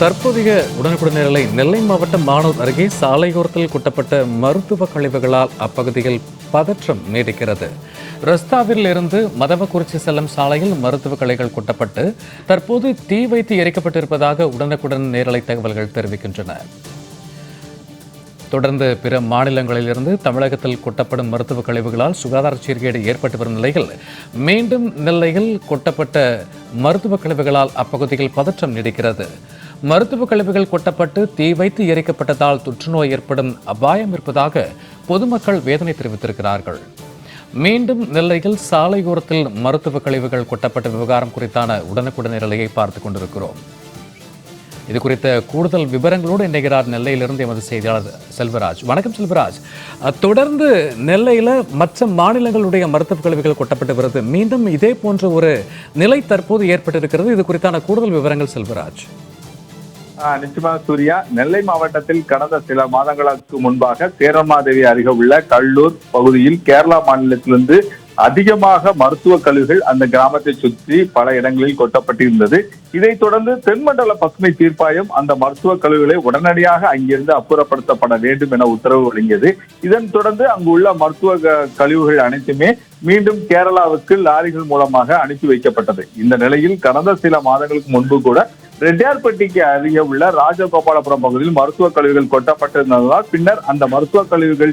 தற்போதைய உடனுக்குடன் நிலை நெல்லை மாவட்டம் மானூர் அருகே சாலையோரத்தில் கொட்டப்பட்ட மருத்துவ கழிவுகளால் அப்பகுதியில் பதற்றம் நீடிக்கிறது. ரஸ்தாவில் இருந்து மதவக்குறிச்சி செல்லும் சாலையில் மருத்துவ கழிவுகள் கொட்டப்பட்டு தற்போது தீ வைத்து எரிக்கப்பட்டிருப்பதாக உடனுக்குடன் நேரலை தகவல்கள் தெரிவிக்கின்றன. தொடர்ந்து பிற மாநிலங்களிலிருந்து தமிழகத்தில் கொட்டப்படும் மருத்துவ கழிவுகளால் சுகாதார சீர்கேடு ஏற்பட்டு வரும் நிலையில் மீண்டும் நெல்லையில் கொட்டப்பட்ட மருத்துவ கழிவுகளால் அப்பகுதியில் பதற்றம் நீடிக்கிறது. மருத்துவ கழிவுகள் கொட்டப்பட்டு தீ வைத்து எரிக்கப்பட்டதால் தொற்றுநோய் ஏற்படும் அபாயம் இருப்பதாக பொதுமக்கள் வேதனை தெரிவித்திருக்கிறார்கள். மீண்டும் நெல்லையில் சாலையோரத்தில் மருத்துவ கழிவுகள் கொட்டப்பட்ட விவகாரம் குறித்தான உடனுக்குடன் நிலையை பார்த்துக் கொண்டிருக்கிறோம். இது குறித்த கூடுதல் விவரங்களோடு இணைகிறார் நெல்லையிலிருந்து எமது செய்தியாளர் செல்வராஜ். வணக்கம் செல்வராஜ். தொடர்ந்து நெல்லையில் மற்ற மாநிலங்களுடைய மருத்துவ கழிவுகள் கொட்டப்பட்டு வருது. மீண்டும் இதே போன்ற ஒரு நிலை தற்போது ஏற்பட்டிருக்கிறது. இது குறித்தான கூடுதல் விவரங்கள் செல்வராஜ். நிச்சயமாக சூர்யா, நெல்லை மாவட்டத்தில் கடந்த சில மாதங்களுக்கு முன்பாக சேரமாதேவி அருகே உள்ள கல்லூர் பகுதியில் கேரளா மாநிலத்திலிருந்து அதிகமாக மருத்துவ கழிவுகள் அந்த கிராமத்தை சுற்றி பல இடங்களில் கொட்டப்பட்டிருந்தது. இதைத் தொடர்ந்து தென்மண்டல பசுமை தீர்ப்பாயம் அந்த மருத்துவ கழிவுகளை உடனடியாக அங்கிருந்து அப்புறப்படுத்தப்பட வேண்டும் என உத்தரவு வழங்கியது. இதன் தொடர்ந்து அங்குள்ள மருத்துவ கழிவுகள் அனைத்துமே மீண்டும் கேரளாவுக்கு லாரிகள் மூலமாக அனுப்பி வைக்கப்பட்டது. இந்த நிலையில் கடந்த சில மாதங்களுக்கு முன்பு கூட ரெட்டியார்பட்டிக்கு அருகே உள்ள ராஜகோபாலபுரம் பகுதியில் மருத்துவ கழிவுகள் கொட்டப்பட்டிருந்ததால் பின்னர் அந்த மருத்துவ கழிவுகள்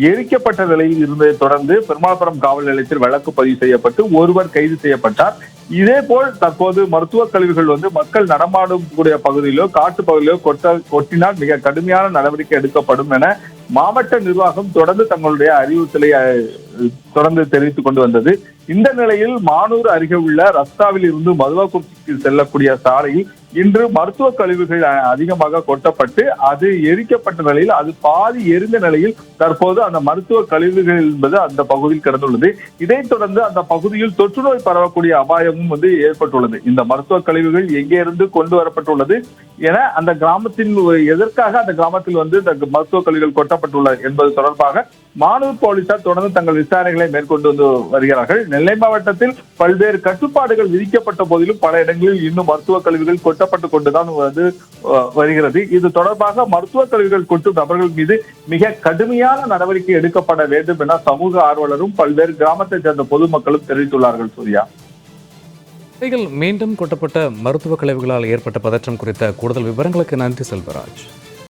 எரிக்கப்பட்ட நிலையில் இருந்ததை தொடர்ந்து பெருமாள்புரம் காவல் நிலையத்தில் வழக்கு பதிவு செய்யப்பட்டு ஒருவர் கைது செய்யப்பட்டார். இதே போல் தற்போது மருத்துவ கழிவுகள் மக்கள் நடமாடும் கூடிய பகுதியிலோ காட்டு பகுதியிலோ கொட்டினால் மிக கடுமையான நடவடிக்கை எடுக்கப்படும் என மாவட்ட நிர்வாகம் தொடர்ந்து தங்களுடைய அறிவுறுத்தலை தொடர்ந்து தெரிவித்துக் கொண்டு வந்தது. இந்த நிலையில் மானூர் அருகே உள்ள ரஸ்தாவில் இருந்து மதுவாக்குறிச்சிக்கு செல்லக்கூடிய சாலையில் இன்று மருத்துவ கழிவுகள் அதிகமாக கொட்டப்பட்டு அது எரிக்கப்பட்ட நிலையில் அது பாதி எரிந்த நிலையில் தற்போது அந்த மருத்துவ கழிவுகள் என்பது அந்த பகுதியில் கிடந்துள்ளது. இதைத் தொடர்ந்து அந்த பகுதியில் தொற்றுநோய் பரவக்கூடிய அபாயமும் ஏற்பட்டுள்ளது. இந்த மருத்துவ கழிவுகள் எங்கே இருந்து கொண்டு வரப்பட்டுள்ளது என அந்த கிராமத்தின் எதற்காக அந்த கிராமத்தில் இந்த மருத்துவ கழிவுகள் கொட்டப்பட்டுள்ளது என்பது தொடர்பாக மானூர் போலீசார் தொடர்ந்து தங்கள் விசாரணைகளை மேற்கொண்டு வந்து வருகிறார்கள். நெல்லை மாவட்டத்தில் பல்வேறு கட்டுப்பாடுகள் விதிக்கப்பட்ட போதிலும் பல இடங்களில் இன்னும் மருத்துவ கழிவுகள் கொட்டப்பட்டு கொண்டுதான் வருகிறது. இது தொடர்பாக மருத்துவ கழிவுகள் கொட்டும் நபர்கள் மீது மிக கடுமையான நடவடிக்கை எடுக்கப்பட வேண்டும் என சமூக ஆர்வலரும் பல்வேறு கிராமத்தை சேர்ந்த பொதுமக்களும் தெரிவித்துள்ளார்கள். சூர்யா, மீண்டும் கொட்டப்பட்ட மருத்துவ கழிவுகளால் ஏற்பட்ட பதற்றம் குறித்த கூடுதல் விவரங்களுக்கு நன்றி செல்வராஜ்.